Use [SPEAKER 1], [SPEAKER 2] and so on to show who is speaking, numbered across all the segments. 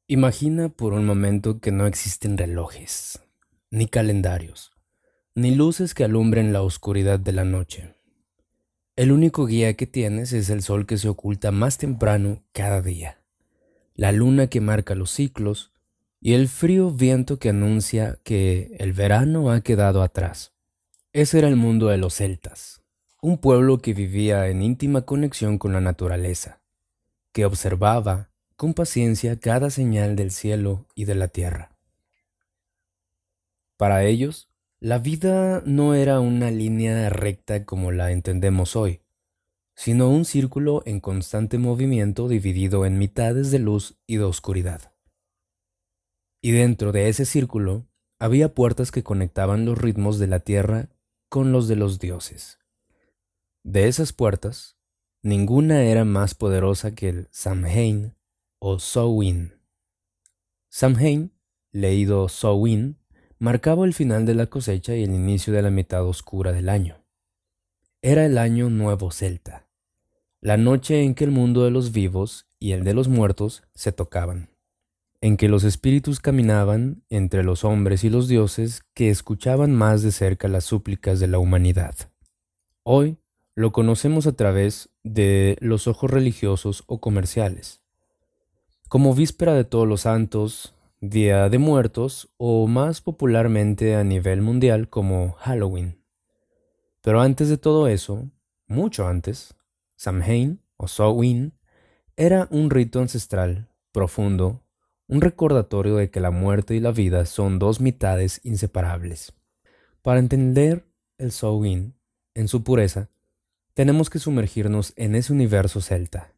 [SPEAKER 1] Imagina por un momento que no existen relojes, ni calendarios, ni luces que alumbren la oscuridad de la noche. El único guía que tienes es el sol que se oculta más temprano cada día, la luna que marca los ciclos y el frío viento que anuncia que el verano ha quedado atrás. Ese era el mundo de los celtas, un pueblo que vivía en íntima conexión con la naturaleza, que observaba con paciencia cada señal del cielo y de la tierra. Para ellos, la vida no era una línea recta como la entendemos hoy, sino un círculo en constante movimiento dividido en mitades de luz y de oscuridad. Y dentro de ese círculo había puertas que conectaban los ritmos de la tierra con los de los dioses. De esas puertas, ninguna era más poderosa que el Samhain o Samhain. Samhain, leído Samhain, marcaba el final de la cosecha y el inicio de la mitad oscura del año. Era el año nuevo celta, la noche en que el mundo de los vivos y el de los muertos se tocaban, en que los espíritus caminaban entre los hombres y los dioses que escuchaban más de cerca las súplicas de la humanidad. Hoy lo conocemos a través de los ojos religiosos o comerciales, como Víspera de Todos los Santos, Día de Muertos o más popularmente a nivel mundial como Halloween. Pero antes de todo eso, mucho antes, Samhain o Samhain era un rito ancestral, profundo, un recordatorio de que la muerte y la vida son dos mitades inseparables. Para entender el Samhain en su pureza, tenemos que sumergirnos en ese universo celta,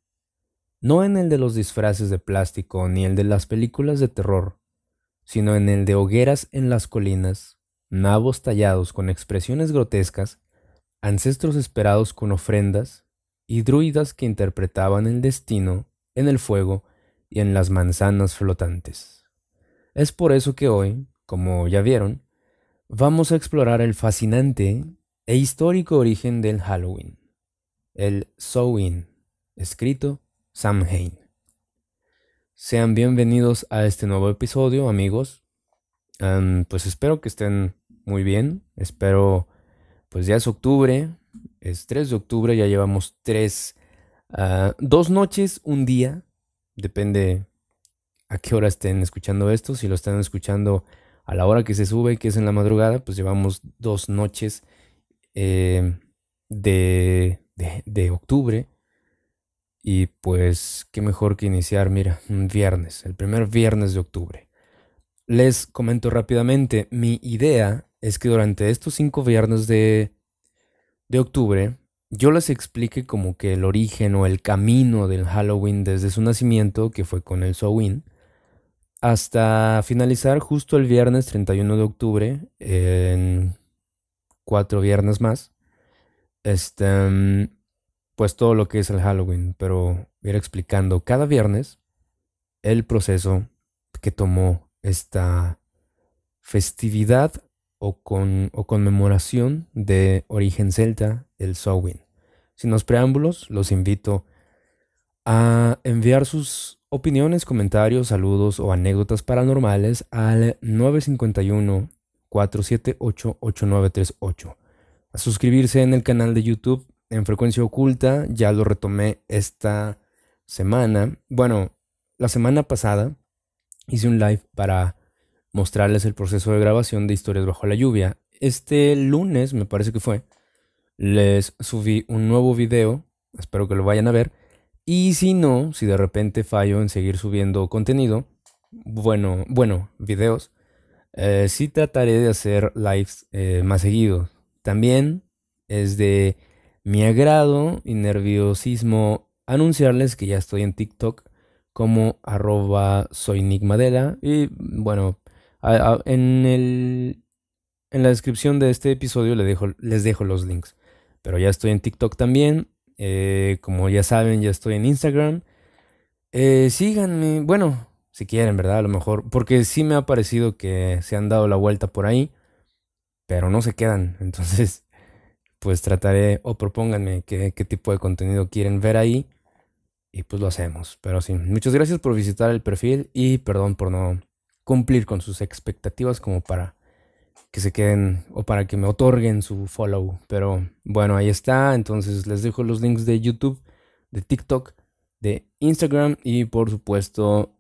[SPEAKER 1] no en el de los disfraces de plástico ni el de las películas de terror, sino en el de hogueras en las colinas, nabos tallados con expresiones grotescas, ancestros esperados con ofrendas y druidas que interpretaban el destino en el fuego y en las manzanas flotantes. Es por eso que hoy, como ya vieron, vamos a explorar el fascinante e histórico origen del Halloween, el Samhain, escrito Samhain. Sean bienvenidos a este nuevo episodio, amigos. Pues espero que estén muy bien. Espero, pues ya es octubre, es 3 de octubre, ya llevamos 2 noches, un día. Depende a qué hora estén escuchando esto. Si lo están escuchando a la hora que se sube, que es en la madrugada, pues llevamos 2 noches de octubre. Y pues qué mejor que iniciar, mira, un viernes, el primer viernes de octubre. Les comento rápidamente, mi idea es que durante estos 5 viernes de octubre, yo les explique como que el origen o el camino del Halloween desde su nacimiento, que fue con el Samhain, hasta finalizar justo el viernes 31 de octubre, en 4 viernes más, pues todo lo que es el Halloween, pero ir explicando cada viernes el proceso que tomó esta festividad o conmemoración de origen celta, el Samhain. Sin los preámbulos, los invito a enviar sus opiniones, comentarios, saludos o anécdotas paranormales al 951-478-8938. A suscribirse en el canal de YouTube en Frecuencia Oculta, ya lo retomé esta semana. Bueno, la semana pasada hice un live para mostrarles el proceso de grabación de Historias Bajo la Lluvia. Este lunes, me parece que fue, les subí un nuevo video, espero que lo vayan a ver. Y si no, si de repente fallo en seguir subiendo contenido, bueno, videos, sí trataré de hacer lives más seguidos. También es de mi agrado y nerviosismo anunciarles que ya estoy en TikTok como @soynigmadela. Y bueno, en la descripción de este episodio les dejo los links. Pero ya estoy en TikTok también. Como ya saben, ya estoy en Instagram. Síganme, bueno, si quieren, ¿verdad? A lo mejor, porque sí me ha parecido que se han dado la vuelta por ahí, pero no se quedan. Entonces, pues trataré o propónganme qué tipo de contenido quieren ver ahí y pues lo hacemos. Pero sí, muchas gracias por visitar el perfil y perdón por no cumplir con sus expectativas como para que se queden o para que me otorguen su follow. Pero bueno, ahí está. Entonces les dejo los links de YouTube, de TikTok, de Instagram y por supuesto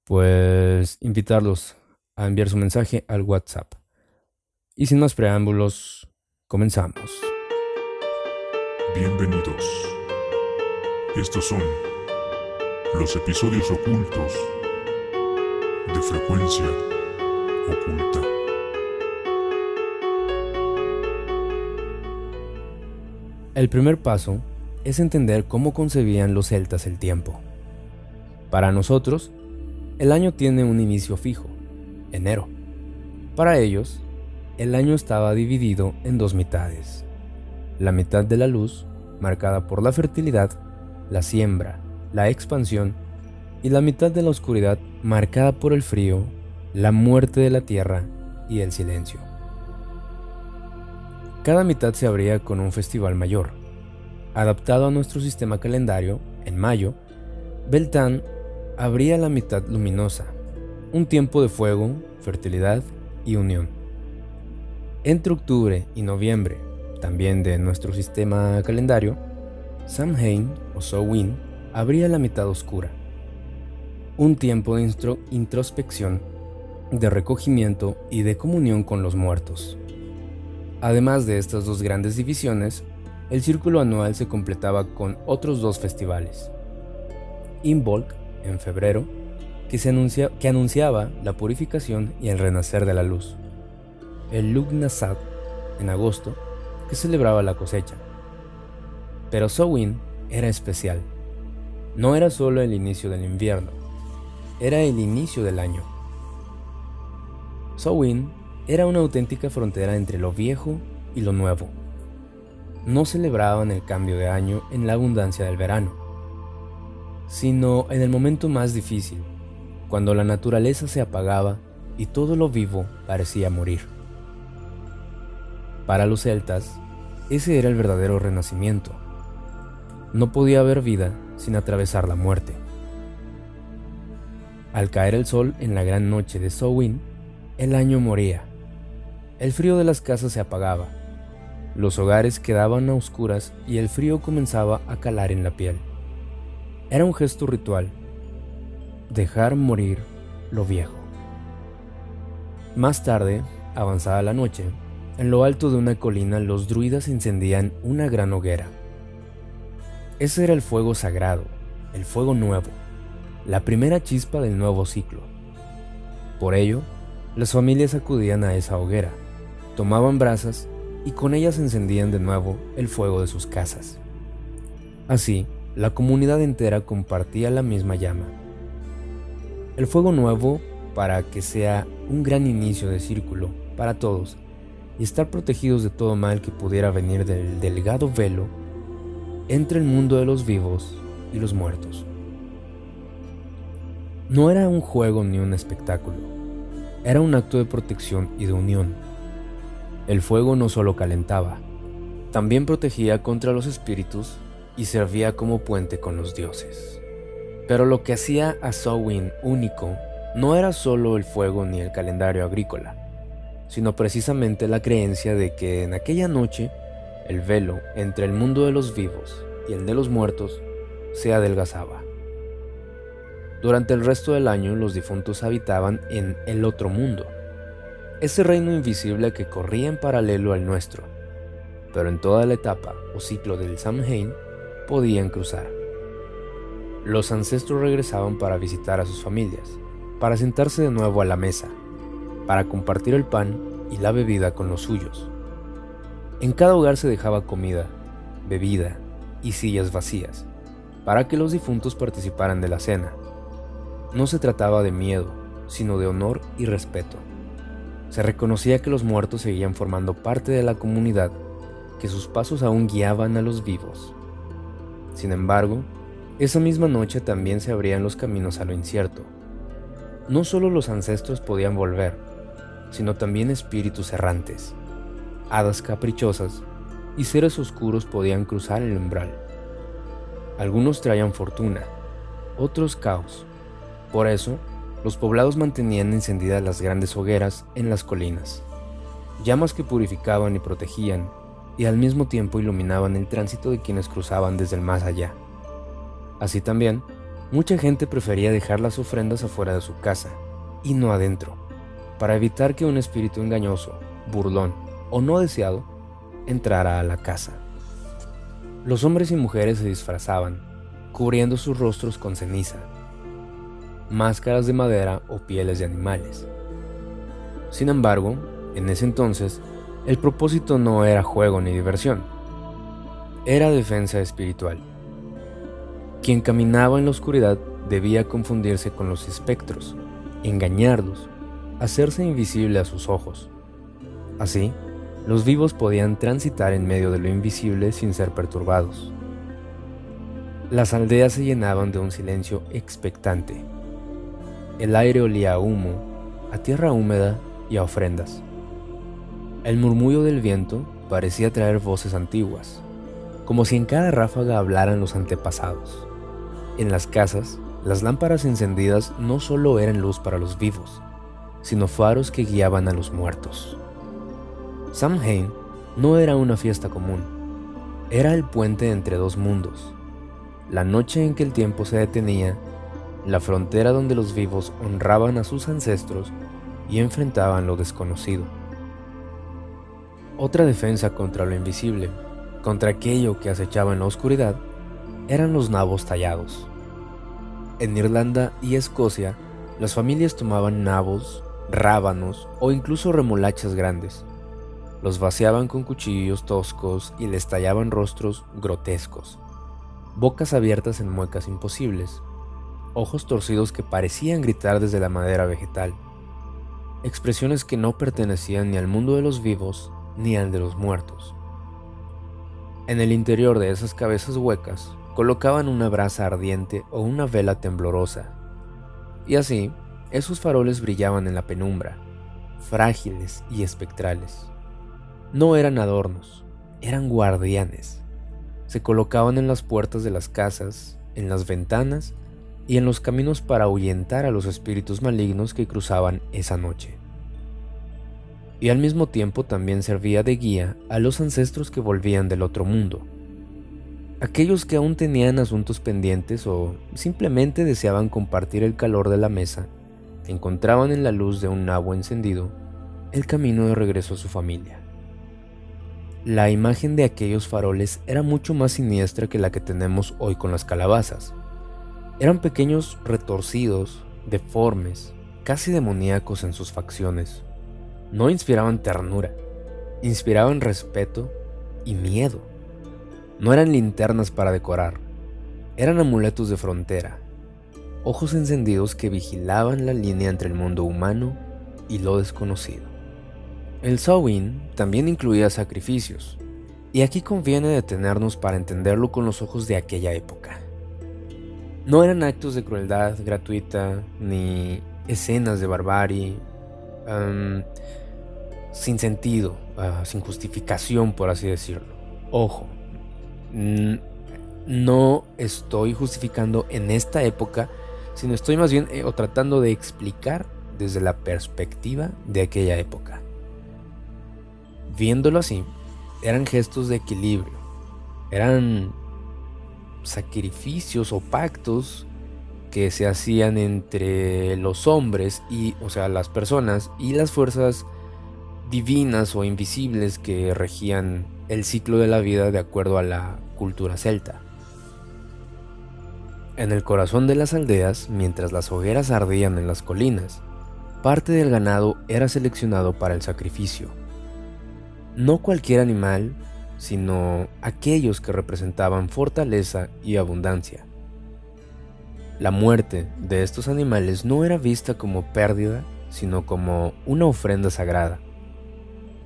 [SPEAKER 1] pues invitarlos a enviar su mensaje al WhatsApp. Y sin más preámbulos, comenzamos.
[SPEAKER 2] Bienvenidos. Estos son los episodios ocultos de Frecuencia Oculta.
[SPEAKER 1] El primer paso es entender cómo concebían los celtas el tiempo. Para nosotros, el año tiene un inicio fijo, enero. Para ellos, el año estaba dividido en dos mitades. La mitad de la luz, marcada por la fertilidad, la siembra, la expansión, y la mitad de la oscuridad, marcada por el frío, la muerte de la tierra y el silencio. Cada mitad se abría con un festival mayor. Adaptado a nuestro sistema calendario, en mayo, Beltán abría la mitad luminosa, un tiempo de fuego, fertilidad y unión. Entre octubre y noviembre, también de nuestro sistema calendario, Samhain o Samhain abría la mitad oscura, un tiempo de introspección, de recogimiento y de comunión con los muertos. Además de estas dos grandes divisiones, el círculo anual se completaba con otros dos festivales. Imbolc, en febrero, que anunciaba la purificación y el renacer de la luz. El Lughnasadh, en agosto, que celebraba la cosecha. Pero Samhain era especial. No era solo el inicio del invierno, era el inicio del año. Samhain era una auténtica frontera entre lo viejo y lo nuevo. No celebraban el cambio de año en la abundancia del verano, sino en el momento más difícil, cuando la naturaleza se apagaba y todo lo vivo parecía morir. Para los celtas, ese era el verdadero renacimiento. No podía haber vida sin atravesar la muerte. Al caer el sol en la gran noche de Samhain, el año moría. El frío de las casas se apagaba. Los hogares quedaban a oscuras y el frío comenzaba a calar en la piel. Era un gesto ritual, dejar morir lo viejo. Más tarde, avanzada la noche, en lo alto de una colina los druidas encendían una gran hoguera. Ese era el fuego sagrado, el fuego nuevo, la primera chispa del nuevo ciclo. Por ello, las familias acudían a esa hoguera, tomaban brasas y con ellas encendían de nuevo el fuego de sus casas. Así, la comunidad entera compartía la misma llama. El fuego nuevo, para que sea un gran inicio de círculo para todos y estar protegidos de todo mal que pudiera venir del delgado velo entre el mundo de los vivos y los muertos. No era un juego ni un espectáculo, era un acto de protección y de unión. El fuego no solo calentaba, también protegía contra los espíritus y servía como puente con los dioses. Pero lo que hacía a Samhain único no era solo el fuego ni el calendario agrícola, sino precisamente la creencia de que en aquella noche el velo entre el mundo de los vivos y el de los muertos se adelgazaba. Durante el resto del año los difuntos habitaban en el otro mundo, ese reino invisible que corría en paralelo al nuestro, pero en toda la etapa o ciclo del Samhain podían cruzar. Los ancestros regresaban para visitar a sus familias, para sentarse de nuevo a la mesa, para compartir el pan y la bebida con los suyos. En cada hogar se dejaba comida, bebida y sillas vacías, para que los difuntos participaran de la cena. No se trataba de miedo, sino de honor y respeto. Se reconocía que los muertos seguían formando parte de la comunidad, que sus pasos aún guiaban a los vivos. Sin embargo, esa misma noche también se abrían los caminos a lo incierto. No solo los ancestros podían volver, sino también espíritus errantes, hadas caprichosas y seres oscuros podían cruzar el umbral. Algunos traían fortuna, otros caos. Por eso, los poblados mantenían encendidas las grandes hogueras en las colinas, llamas que purificaban y protegían, y al mismo tiempo iluminaban el tránsito de quienes cruzaban desde el más allá. Así también, mucha gente prefería dejar las ofrendas afuera de su casa, y no adentro, para evitar que un espíritu engañoso, burlón o no deseado entrara a la casa. Los hombres y mujeres se disfrazaban, cubriendo sus rostros con ceniza, máscaras de madera o pieles de animales. Sin embargo, en ese entonces, el propósito no era juego ni diversión, era defensa espiritual. Quien caminaba en la oscuridad debía confundirse con los espectros, engañarlos, hacerse invisible a sus ojos. Así, los vivos podían transitar en medio de lo invisible sin ser perturbados. Las aldeas se llenaban de un silencio expectante. El aire olía a humo, a tierra húmeda y a ofrendas. El murmullo del viento parecía traer voces antiguas, como si en cada ráfaga hablaran los antepasados. En las casas, las lámparas encendidas no solo eran luz para los vivos, sino faros que guiaban a los muertos. Samhain no era una fiesta común, era el puente entre dos mundos, la noche en que el tiempo se detenía, la frontera donde los vivos honraban a sus ancestros y enfrentaban lo desconocido. Otra defensa contra lo invisible, contra aquello que acechaba en la oscuridad, eran los nabos tallados. En Irlanda y Escocia, las familias tomaban nabos, rábanos o incluso remolachas grandes. Los vaciaban con cuchillos toscos y les tallaban rostros grotescos, bocas abiertas en muecas imposibles, ojos torcidos que parecían gritar desde la madera vegetal, expresiones que no pertenecían ni al mundo de los vivos ni al de los muertos. En el interior de esas cabezas huecas colocaban una brasa ardiente o una vela temblorosa, y así esos faroles brillaban en la penumbra, frágiles y espectrales. No eran adornos, eran guardianes. Se colocaban en las puertas de las casas, en las ventanas y en los caminos para ahuyentar a los espíritus malignos que cruzaban esa noche. Y al mismo tiempo también servía de guía a los ancestros que volvían del otro mundo. Aquellos que aún tenían asuntos pendientes o simplemente deseaban compartir el calor de la mesa, encontraban en la luz de un nabo encendido el camino de regreso a su familia. La imagen de aquellos faroles era mucho más siniestra que la que tenemos hoy con las calabazas. Eran pequeños retorcidos, deformes, casi demoníacos en sus facciones. No inspiraban ternura, inspiraban respeto y miedo. No eran linternas para decorar, eran amuletos de frontera, ojos encendidos que vigilaban la línea entre el mundo humano y lo desconocido. El Samhain también incluía sacrificios, y aquí conviene detenernos para entenderlo con los ojos de aquella época. No eran actos de crueldad gratuita, ni escenas de barbarie, sin sentido, sin justificación, por así decirlo. Ojo, no estoy justificando en esta época, sino estoy más bien tratando de explicar desde la perspectiva de aquella época. Viéndolo así, eran gestos de equilibrio, eran sacrificios o pactos que se hacían entre los hombres las personas y las fuerzas divinas o invisibles que regían el ciclo de la vida de acuerdo a la cultura celta. En el corazón de las aldeas, mientras las hogueras ardían en las colinas, parte del ganado era seleccionado para el sacrificio. No cualquier animal, sino aquellos que representaban fortaleza y abundancia. La muerte de estos animales no era vista como pérdida, sino como una ofrenda sagrada.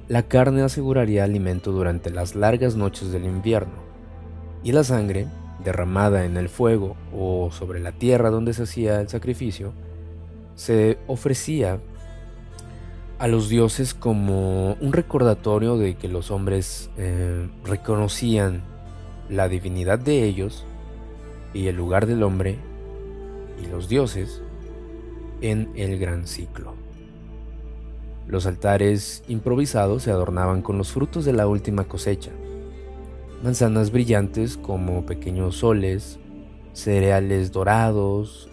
[SPEAKER 1] La carne aseguraría alimento durante las largas noches del invierno, y la sangre, derramada en el fuego o sobre la tierra donde se hacía el sacrificio, se ofrecía a los dioses como un recordatorio de que los hombres reconocían la divinidad de ellos y el lugar del hombre y los dioses en el gran ciclo. Los altares improvisados se adornaban con los frutos de la última cosecha, manzanas brillantes como pequeños soles, cereales dorados,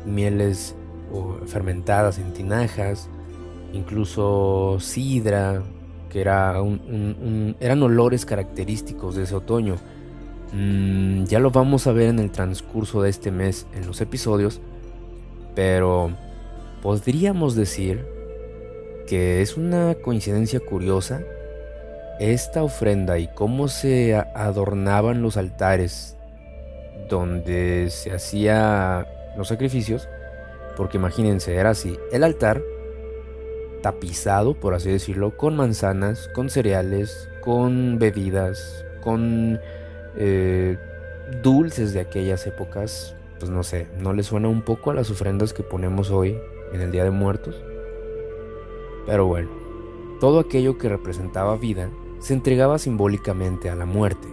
[SPEAKER 1] mieles fermentadas en tinajas, incluso sidra, que eran olores característicos de ese otoño. Ya lo vamos a ver en el transcurso de este mes en los episodios, pero podríamos decir que es una coincidencia curiosa esta ofrenda y cómo se adornaban los altares donde se hacían los sacrificios, porque imagínense, era así, el altar tapizado, por así decirlo, con manzanas, con cereales, con bebidas, con dulces de aquellas épocas. Pues no sé, ¿no les suena un poco a las ofrendas que ponemos hoy en el Día de Muertos? Pero bueno, todo aquello que representaba vida se entregaba simbólicamente a la muerte,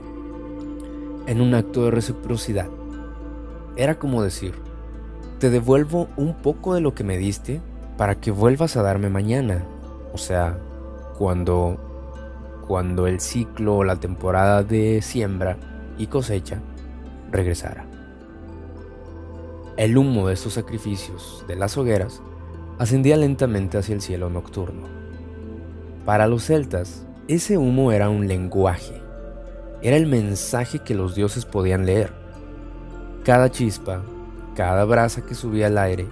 [SPEAKER 1] en un acto de reciprocidad. Era como decir: te devuelvo un poco de lo que me diste para que vuelvas a darme mañana. O sea, cuando el ciclo o la temporada de siembra y cosecha regresara. El humo de estos sacrificios de las hogueras ascendía lentamente hacia el cielo nocturno. Para los celtas, ese humo era un lenguaje, era el mensaje que los dioses podían leer. Cada chispa, cada brasa que subía al aire,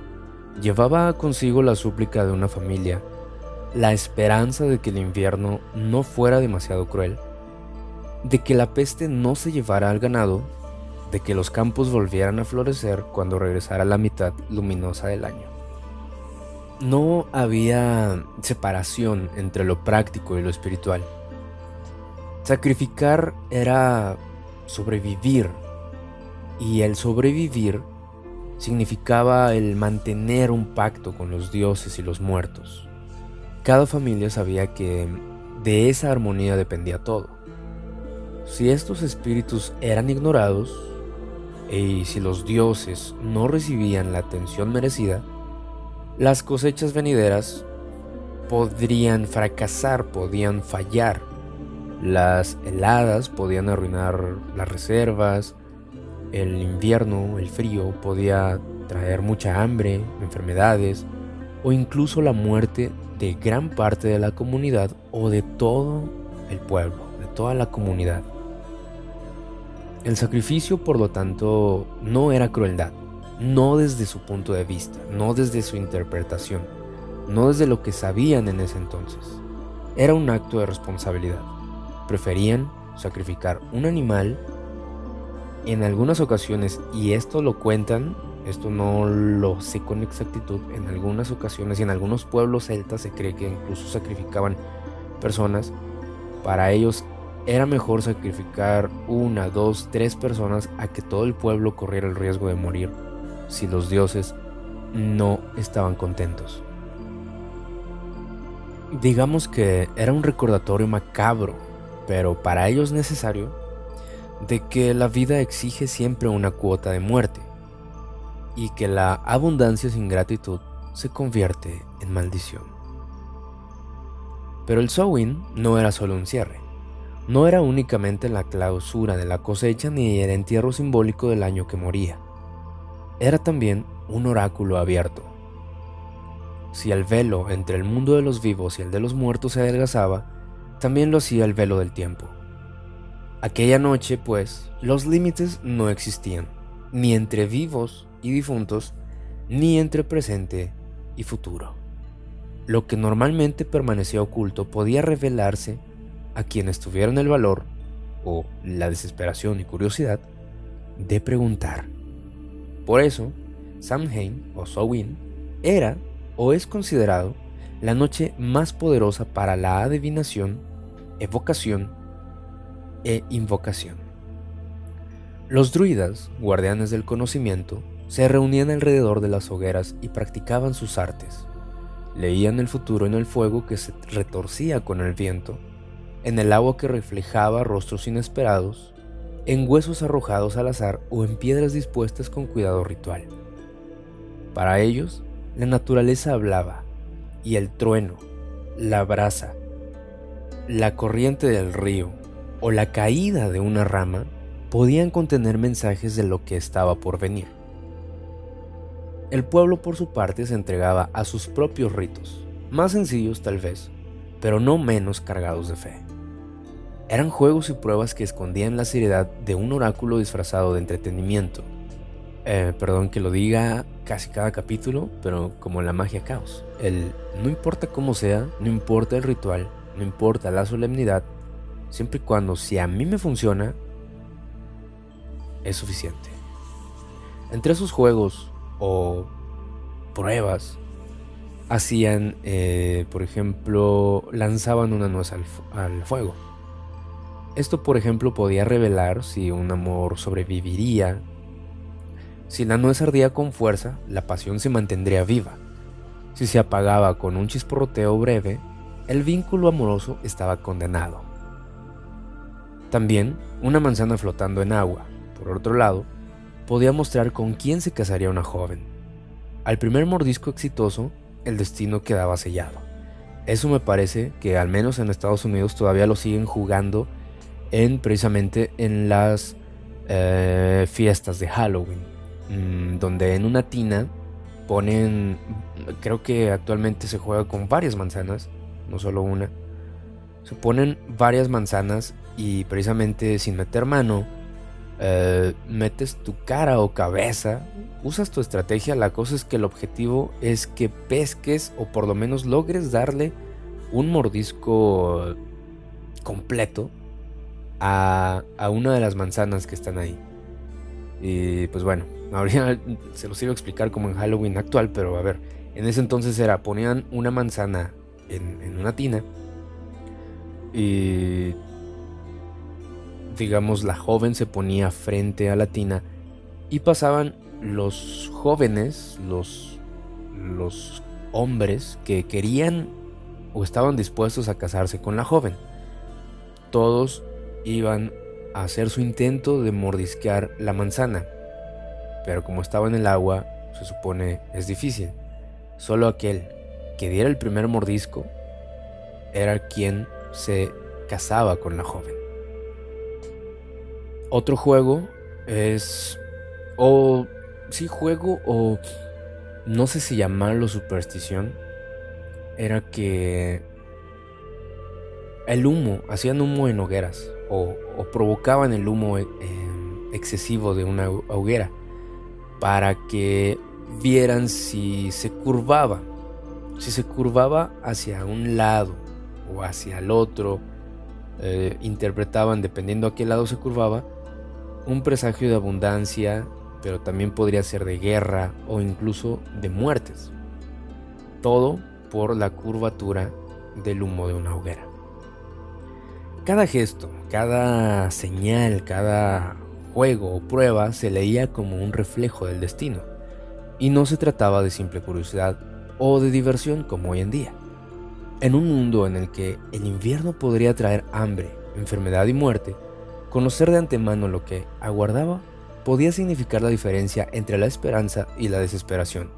[SPEAKER 1] llevaba consigo la súplica de una familia, la esperanza de que el invierno no fuera demasiado cruel, de que la peste no se llevara al ganado, de que los campos volvieran a florecer cuando regresara la mitad luminosa del año. No había separación entre lo práctico y lo espiritual. Sacrificar era sobrevivir, y el sobrevivir significaba el mantener un pacto con los dioses y los muertos. Cada familia sabía que de esa armonía dependía todo. Si estos espíritus eran ignorados, y si los dioses no recibían la atención merecida, las cosechas venideras podrían fracasar, podían fallar. Las heladas podían arruinar las reservas, el invierno, el frío, podía traer mucha hambre, enfermedades o incluso la muerte de gran parte de la comunidad o de todo el pueblo, de toda la comunidad. El sacrificio, por lo tanto, no era crueldad, no desde su punto de vista, no desde su interpretación, no desde lo que sabían en ese entonces. Era un acto de responsabilidad. Preferían sacrificar un animal en algunas ocasiones, y esto lo cuentan, esto no lo sé con exactitud, en algunas ocasiones y en algunos pueblos celtas se cree que incluso sacrificaban personas. Para ellos era mejor sacrificar 1, 2, 3 personas a que todo el pueblo corriera el riesgo de morir si los dioses no estaban contentos. Digamos que era un recordatorio macabro, pero para ellos necesario, de que la vida exige siempre una cuota de muerte y que la abundancia sin gratitud se convierte en maldición. Pero el Samhain no era solo un cierre, no era únicamente la clausura de la cosecha ni el entierro simbólico del año que moría, era también un oráculo abierto. Si el velo entre el mundo de los vivos y el de los muertos se adelgazaba, también lo hacía el velo del tiempo. Aquella noche, pues, los límites no existían, ni entre vivos y difuntos, ni entre presente y futuro. Lo que normalmente permanecía oculto podía revelarse a quienes tuvieran el valor, o la desesperación y curiosidad, de preguntar. Por eso, Samhain o Samhain era o es considerado la noche más poderosa para la adivinación, evocación e invocación. Los druidas, guardianes del conocimiento, se reunían alrededor de las hogueras y practicaban sus artes. Leían el futuro en el fuego que se retorcía con el viento, en el agua que reflejaba rostros inesperados, en huesos arrojados al azar o en piedras dispuestas con cuidado ritual. Para ellos, la naturaleza hablaba, y el trueno, la brasa, la corriente del río o la caída de una rama podían contener mensajes de lo que estaba por venir. El pueblo, por su parte, se entregaba a sus propios ritos, más sencillos tal vez, pero no menos cargados de fe. Eran juegos y pruebas que escondían la seriedad de un oráculo disfrazado de entretenimiento. Perdón que lo diga casi cada capítulo, pero como la magia caos. No importa cómo sea, no importa el ritual, no importa la solemnidad, siempre y cuando si a mí me funciona, es suficiente. Entre esos juegos o pruebas hacían, por ejemplo, lanzaban una nuez al fuego. Esto, por ejemplo, podía revelar si un amor sobreviviría. Si la nuez ardía con fuerza, la pasión se mantendría viva. Si se apagaba con un chisporroteo breve, el vínculo amoroso estaba condenado. También, una manzana flotando en agua, por otro lado, podía mostrar con quién se casaría una joven. Al primer mordisco exitoso, el destino quedaba sellado. Eso me parece que al menos en Estados Unidos todavía lo siguen jugando precisamente en las fiestas de Halloween, donde en una tina ponen, creo que actualmente se juega con varias manzanas, no solo una, se ponen varias manzanas y precisamente sin meter mano, metes tu cara o cabeza, usas tu estrategia. La cosa es que el objetivo es que pesques o por lo menos logres darle un mordisco completo a una de las manzanas que están ahí. Y pues bueno, ahorita se los iba a explicar como en Halloween actual, pero a ver, en ese entonces ponían una manzana en una tina y digamos la joven se ponía frente a la tina y pasaban los jóvenes, los hombres que querían o estaban dispuestos a casarse con la joven. Todos iban a hacer su intento de mordisquear la manzana, pero como estaba en el agua, se supone es difícil. Solo aquel que diera el primer mordisco era quien se casaba con la joven. Otro juego es, o no sé si llamarlo superstición, era que el humo, hacían humo en hogueras o provocaban el humo excesivo de una hoguera para que vieran si se curvaba hacia un lado o hacia el otro. Interpretaban, dependiendo a qué lado se curvaba, un presagio de abundancia, pero también podría ser de guerra o incluso de muertes. Todo por la curvatura del humo de una hoguera. Cada gesto, cada señal, cada juego o prueba se leía como un reflejo del destino, y no se trataba de simple curiosidad o de diversión como hoy en día. En un mundo en el que el invierno podría traer hambre, enfermedad y muerte, conocer de antemano lo que aguardaba podía significar la diferencia entre la esperanza y la desesperación.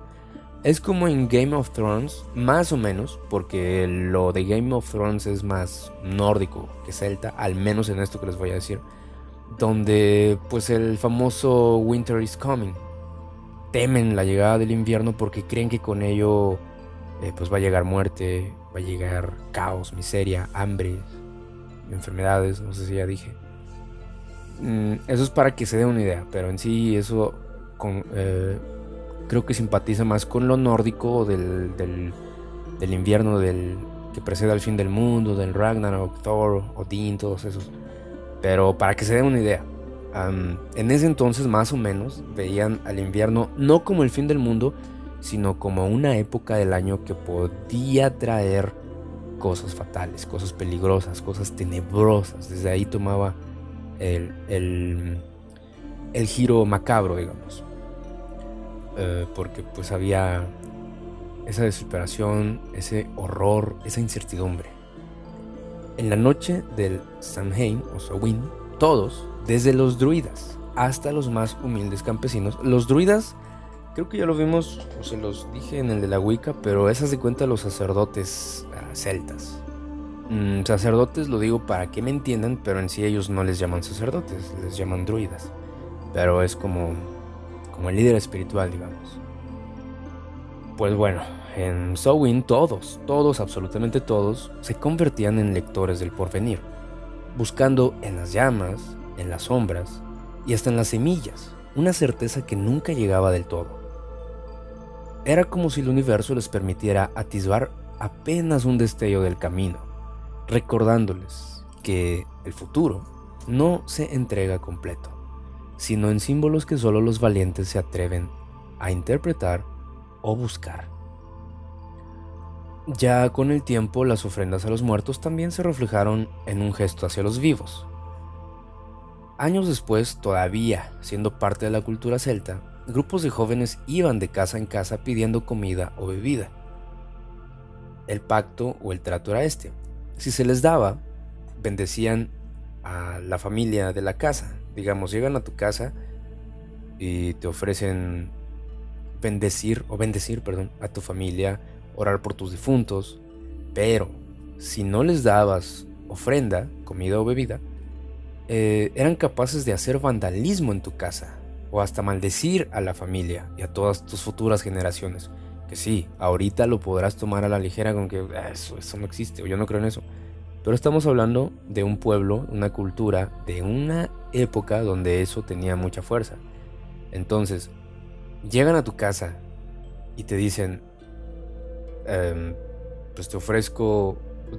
[SPEAKER 1] Es como en Game of Thrones, más o menos, porque lo de Game of Thrones es más nórdico que celta, al menos en esto que les voy a decir, donde pues el famoso Winter is Coming. Temen la llegada del invierno porque creen que con ello pues va a llegar muerte, va a llegar caos, miseria, hambre, enfermedades, no sé si ya dije. Eso es para que se dé una idea, pero en sí eso creo que simpatiza más con lo nórdico del invierno que precede al fin del mundo, del Ragnarok, Thor, Odín, todos esos. Pero para que se den una idea, en ese entonces más o menos veían al invierno no como el fin del mundo, sino como una época del año que podía traer cosas fatales, cosas peligrosas, cosas tenebrosas. Desde ahí tomaba el giro macabro, digamos. Porque pues había esa desesperación, ese horror, esa incertidumbre. En la noche del Samhain o Samhain, todos, desde los druidas hasta los más humildes campesinos. Los druidas, creo que ya lo vimos, o se los dije en el de la Wicca, pero esas de cuenta los sacerdotes celtas. Sacerdotes lo digo para que me entiendan, pero en sí ellos no les llaman sacerdotes, les llaman druidas. Pero es como el líder espiritual, digamos. Pues bueno, en Samhain todos, absolutamente todos, se convertían en lectores del porvenir, buscando en las llamas, en las sombras y hasta en las semillas una certeza que nunca llegaba del todo. Era como si el universo les permitiera atisbar apenas un destello del camino, recordándoles que el futuro no se entrega completo, sino en símbolos que solo los valientes se atreven a interpretar o buscar. Ya con el tiempo, las ofrendas a los muertos también se reflejaron en un gesto hacia los vivos. Años después, todavía siendo parte de la cultura celta, grupos de jóvenes iban de casa en casa pidiendo comida o bebida. El pacto o el trato era este: si se les daba, bendecían a la familia de la casa. Digamos, llegan a tu casa y te ofrecen bendecir a tu familia, orar por tus difuntos, pero si no les dabas ofrenda, comida o bebida, eran capaces de hacer vandalismo en tu casa o hasta maldecir a la familia y a todas tus futuras generaciones. Que sí, ahorita lo podrás tomar a la ligera con que eso no existe o yo no creo en eso, pero estamos hablando de un pueblo, una cultura, de una época donde eso tenía mucha fuerza. Entonces, llegan a tu casa y te dicen, pues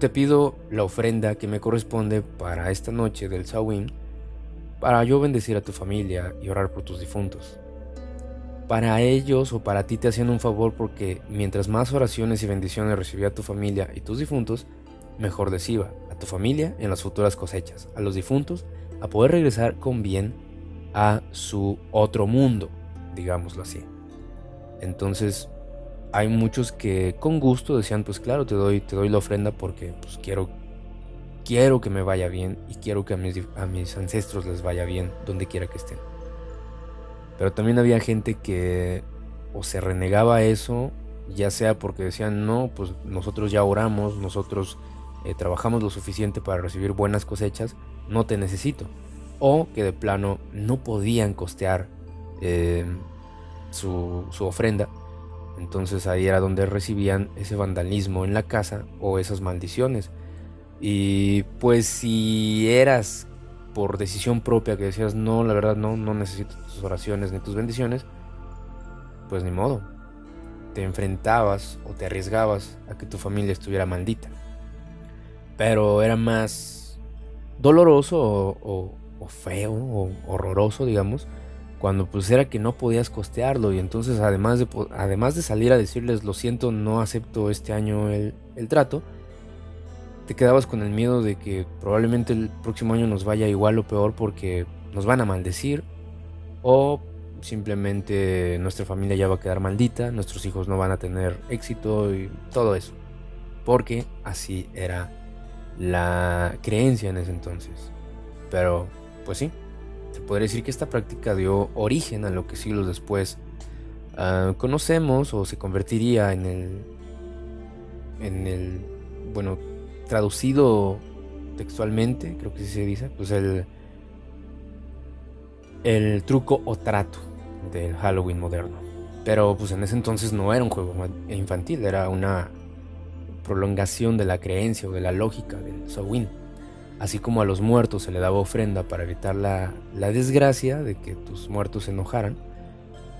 [SPEAKER 1] te pido la ofrenda que me corresponde para esta noche del Samhain, para yo bendecir a tu familia y orar por tus difuntos. Para ellos o para ti te hacían un favor, porque mientras más oraciones y bendiciones recibía tu familia y tus difuntos, mejor les iba a tu familia en las futuras cosechas, a los difuntos a poder regresar con bien a su otro mundo, digámoslo así. Entonces hay muchos que con gusto decían, pues claro, te doy la ofrenda porque pues, quiero que me vaya bien y quiero que a mis ancestros les vaya bien donde quiera que estén. Pero también había gente que o se renegaba a eso, ya sea porque decían, no, pues nosotros ya oramos, nosotros trabajamos lo suficiente para recibir buenas cosechas, no te necesito. O que de plano no podían costear su ofrenda. Entonces ahí era donde recibían ese vandalismo en la casa o esas maldiciones. Y pues si eras por decisión propia que decías, no, la verdad no necesito tus oraciones ni tus bendiciones, pues ni modo, te enfrentabas o te arriesgabas a que tu familia estuviera maldita. Pero era más doloroso o feo o horroroso, digamos, cuando pues era que no podías costearlo. Y entonces además de salir a decirles, lo siento, no acepto este año el trato, te quedabas con el miedo de que probablemente el próximo año nos vaya igual o peor, porque nos van a maldecir, o simplemente nuestra familia ya va a quedar maldita, nuestros hijos no van a tener éxito y todo eso, porque así era la creencia en ese entonces. Pero pues sí, se podría decir que esta práctica dio origen a lo que siglos después conocemos, o se convertiría en el bueno, traducido textualmente, creo que sí se dice, pues el truco o trato del Halloween moderno. Pero pues en ese entonces no era un juego infantil, era una prolongación de la creencia o de la lógica del Samhain. Así como a los muertos se le daba ofrenda para evitar la desgracia de que tus muertos se enojaran,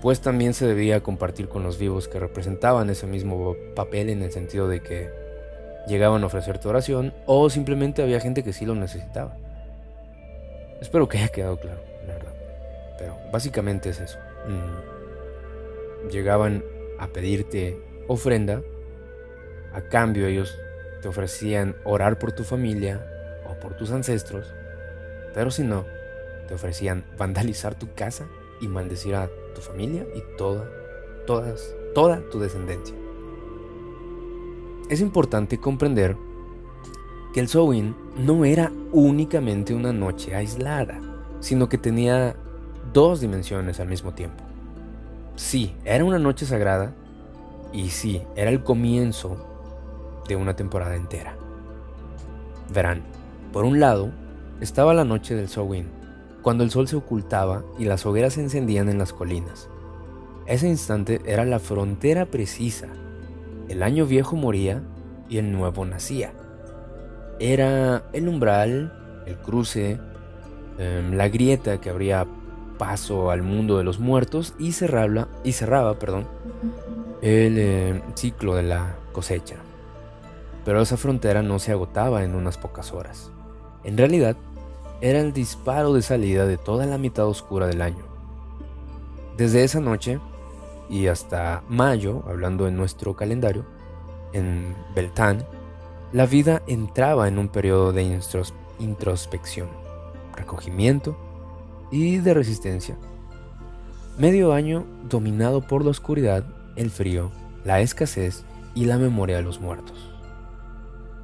[SPEAKER 1] pues también se debía compartir con los vivos, que representaban ese mismo papel, en el sentido de que llegaban a ofrecerte oración, o simplemente había gente que sí lo necesitaba. Espero que haya quedado claro, la verdad. Pero básicamente es eso. Llegaban a pedirte ofrenda, a cambio ellos te ofrecían orar por tu familia o por tus ancestros, pero si no, te ofrecían vandalizar tu casa y maldecir a tu familia y toda tu descendencia. Es importante comprender que el Samhain no era únicamente una noche aislada, sino que tenía dos dimensiones al mismo tiempo. Sí, era una noche sagrada y sí, era el comienzo de una temporada entera. Verán, por un lado estaba la noche del Samhain, cuando el sol se ocultaba y las hogueras se encendían en las colinas. Ese instante era la frontera precisa. El año viejo moría y el nuevo nacía. Era el umbral, el cruce, la grieta que abría paso al mundo de los muertos y cerraba, el ciclo de la cosecha. Pero esa frontera no se agotaba en unas pocas horas. En realidad, era el disparo de salida de toda la mitad oscura del año. Desde esa noche y hasta mayo, hablando en nuestro calendario, en Beltane, la vida entraba en un periodo de introspección, recogimiento y de resistencia. Medio año dominado por la oscuridad, el frío, la escasez y la memoria de los muertos.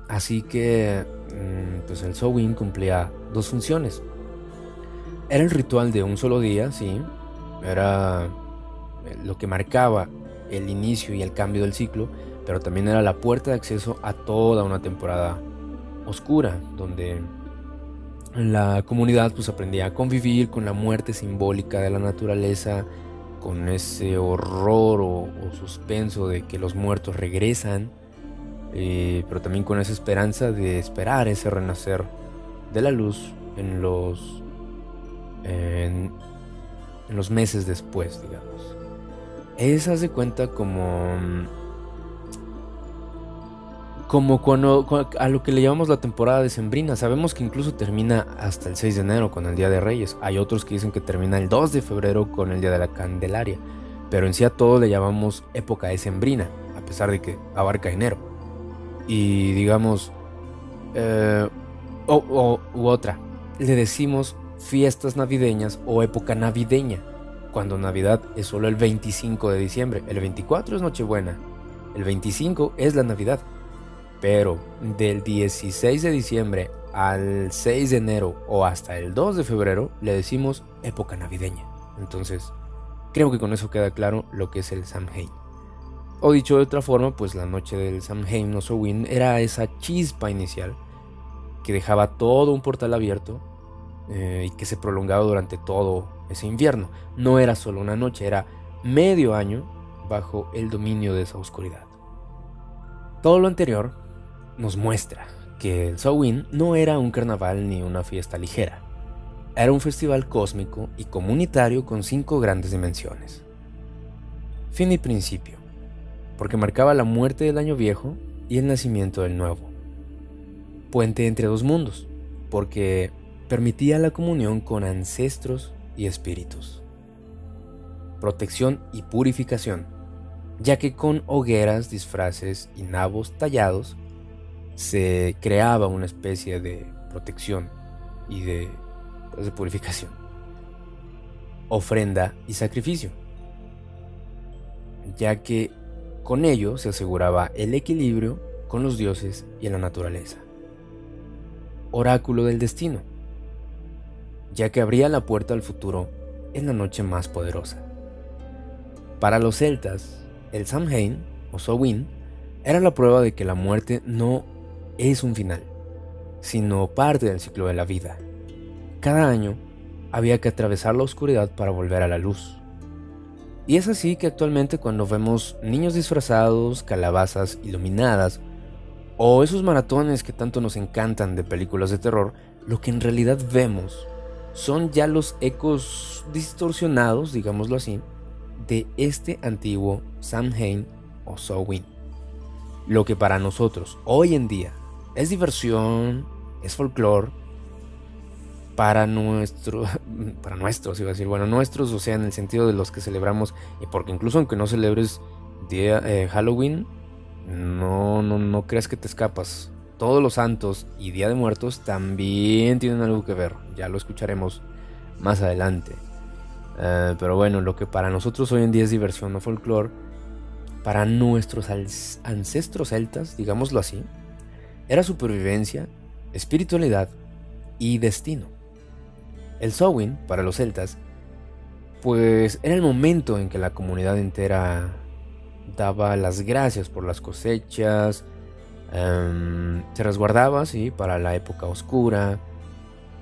[SPEAKER 1] Así que, pues el Samhain cumplía dos funciones. Era el ritual de un solo día, sí, era lo que marcaba el inicio y el cambio del ciclo, pero también era la puerta de acceso a toda una temporada oscura, donde la comunidad pues aprendía a convivir con la muerte simbólica de la naturaleza, con ese horror o suspenso de que los muertos regresan, pero también con esa esperanza de esperar ese renacer de la luz en los meses después, digamos. Haz de cuenta como cuando a lo que le llamamos la temporada decembrina. Sabemos que incluso termina hasta el 6 de enero con el Día de Reyes. Hay otros que dicen que termina el 2 de febrero con el Día de la Candelaria. Pero en sí a todo le llamamos época decembrina, a pesar de que abarca enero. Y digamos, u otra, le decimos fiestas navideñas o época navideña, cuando Navidad es solo el 25 de diciembre. El 24 es Nochebuena, el 25 es la Navidad. Pero del 16 de diciembre al 6 de enero o hasta el 2 de febrero le decimos época navideña. Entonces, creo que con eso queda claro lo que es el Samhain. O dicho de otra forma, pues la noche del Samhain o Samhain era esa chispa inicial que dejaba todo un portal abierto y que se prolongaba durante todo ese invierno. No era solo una noche, era medio año bajo el dominio de esa oscuridad. Todo lo anterior nos muestra que el Samhain no era un carnaval ni una fiesta ligera. Era un festival cósmico y comunitario con 5 grandes dimensiones. Fin y principio, porque marcaba la muerte del año viejo y el nacimiento del nuevo. Puente entre dos mundos, porque permitía la comunión con ancestros y espíritus. Protección y purificación, ya que con hogueras, disfraces y nabos tallados se creaba una especie de protección y de purificación. Ofrenda y sacrificio, ya que con ello se aseguraba el equilibrio con los dioses y en la naturaleza. Oráculo del destino, ya que abría la puerta al futuro en la noche más poderosa. Para los celtas, el Samhain o Samhain era la prueba de que la muerte no es un final, sino parte del ciclo de la vida. Cada año había que atravesar la oscuridad para volver a la luz. Y es así que actualmente cuando vemos niños disfrazados, calabazas iluminadas o esos maratones que tanto nos encantan de películas de terror, lo que en realidad vemos son ya los ecos distorsionados, digámoslo así, de este antiguo Samhain o Samhain. Lo que para nosotros hoy en día es diversión, es folclore, para nuestros, o sea, en el sentido de los que celebramos, y porque incluso aunque no celebres Halloween, no creas que te escapas. Todos los santos y Día de Muertos también tienen algo que ver, ya lo escucharemos más adelante. Pero bueno, lo que para nosotros hoy en día es diversión o folclore, para nuestros ancestros celtas, digámoslo así, era supervivencia, espiritualidad y destino. El Samhain, para los celtas, pues era el momento en que la comunidad entera daba las gracias por las cosechas, se resguardaba, sí, para la época oscura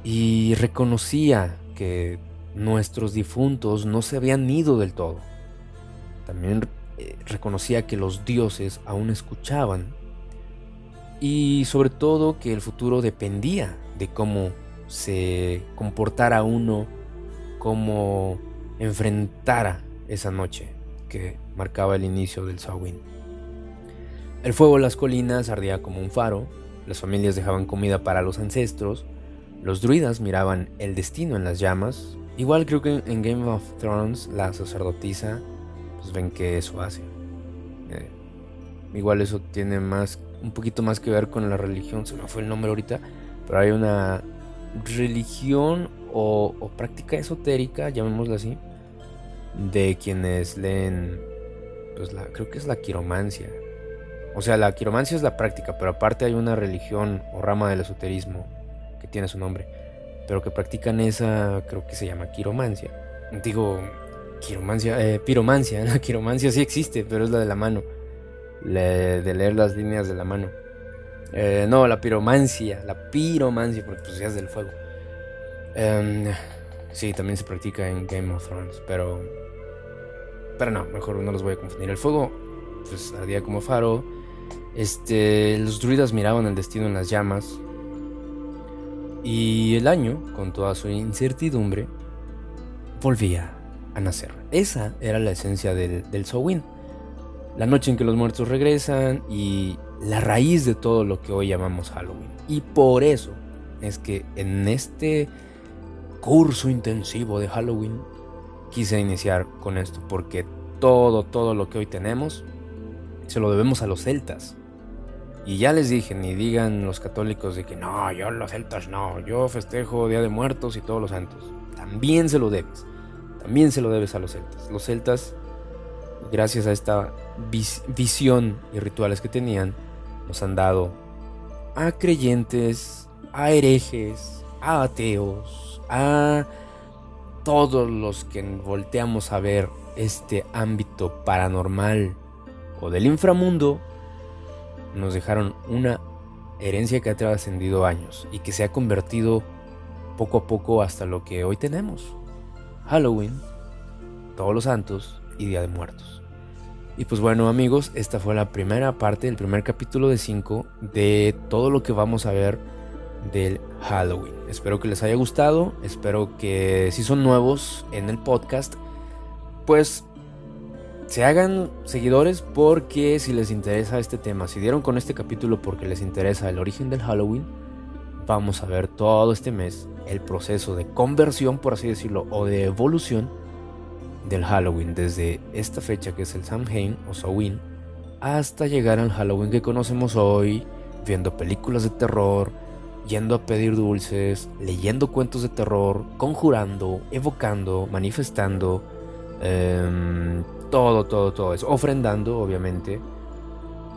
[SPEAKER 1] y reconocía que nuestros difuntos no se habían ido del todo. También reconocía que los dioses aún escuchaban y sobre todo que el futuro dependía de cómo se comportara uno, cómo enfrentara esa noche que marcaba el inicio del Samhain. El fuego en las colinas ardía como un faro, las familias dejaban comida para los ancestros, los druidas miraban el destino en las llamas. Igual creo que en Game of Thrones la sacerdotisa, pues ven que eso hace. Igual eso tiene un poquito más que ver con la religión, se me fue el nombre ahorita, pero hay una religión o práctica esotérica, llamémosla así, de quienes leen, pues creo que es la quiromancia. O sea, la quiromancia es la práctica, pero aparte hay una religión o rama del esoterismo que tiene su nombre, pero que practican esa, creo que se llama quiromancia. Digo, piromancia. La quiromancia sí existe, pero es la de la mano, de leer las líneas de la mano. No, la piromancia, porque pues ya es del fuego. Sí, también se practica en Game of Thrones, pero no, mejor no los voy a confundir. El fuego, pues ardía como faro. Los druidas miraban el destino en las llamas. Y el año, con toda su incertidumbre, volvía a nacer. Esa era la esencia del Samhain. La noche en que los muertos regresan y la raíz de todo lo que hoy llamamos Halloween. Y por eso es que en este curso intensivo de Halloween quise iniciar con esto, porque todo lo que hoy tenemos se lo debemos a los celtas. Y ya les dije, ni digan los católicos de que no, yo los celtas no, yo festejo Día de Muertos y todos los santos. También se lo debes a los celtas. Los celtas, gracias a esta visión y rituales que tenían, nos han dado a creyentes, a herejes, a ateos, a todos los que volteamos a ver este ámbito paranormal o del inframundo. Nos dejaron una herencia que ha trascendido años y que se ha convertido poco a poco hasta lo que hoy tenemos: Halloween, Todos los Santos y Día de Muertos. Y pues bueno, amigos, esta fue la primera parte, el primer capítulo de 5 de todo lo que vamos a ver del Halloween. Espero que les haya gustado, espero que si son nuevos en el podcast, pues se hagan seguidores, porque si les interesa este tema, si dieron con este capítulo porque les interesa el origen del Halloween, vamos a ver todo este mes el proceso de conversión, por así decirlo, o de evolución del Halloween, desde esta fecha que es el Samhain o Samhain, hasta llegar al Halloween que conocemos hoy, viendo películas de terror, yendo a pedir dulces, leyendo cuentos de terror, conjurando, evocando, manifestando, todo eso, ofrendando, obviamente.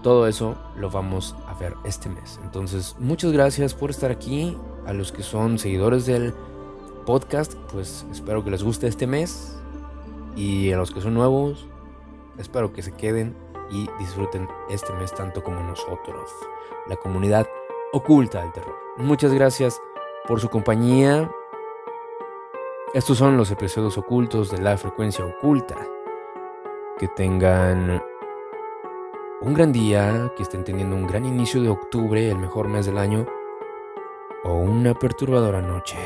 [SPEAKER 1] Todo eso lo vamos a ver este mes. Entonces, muchas gracias por estar aquí. A los que son seguidores del podcast, pues espero que les guste este mes. Y a los que son nuevos, espero que se queden y disfruten este mes tanto como nosotros, la comunidad oculta del terror. Muchas gracias por su compañía. Estos son los episodios ocultos de la frecuencia oculta. Que tengan un gran día, que estén teniendo un gran inicio de octubre, el mejor mes del año, o una perturbadora noche.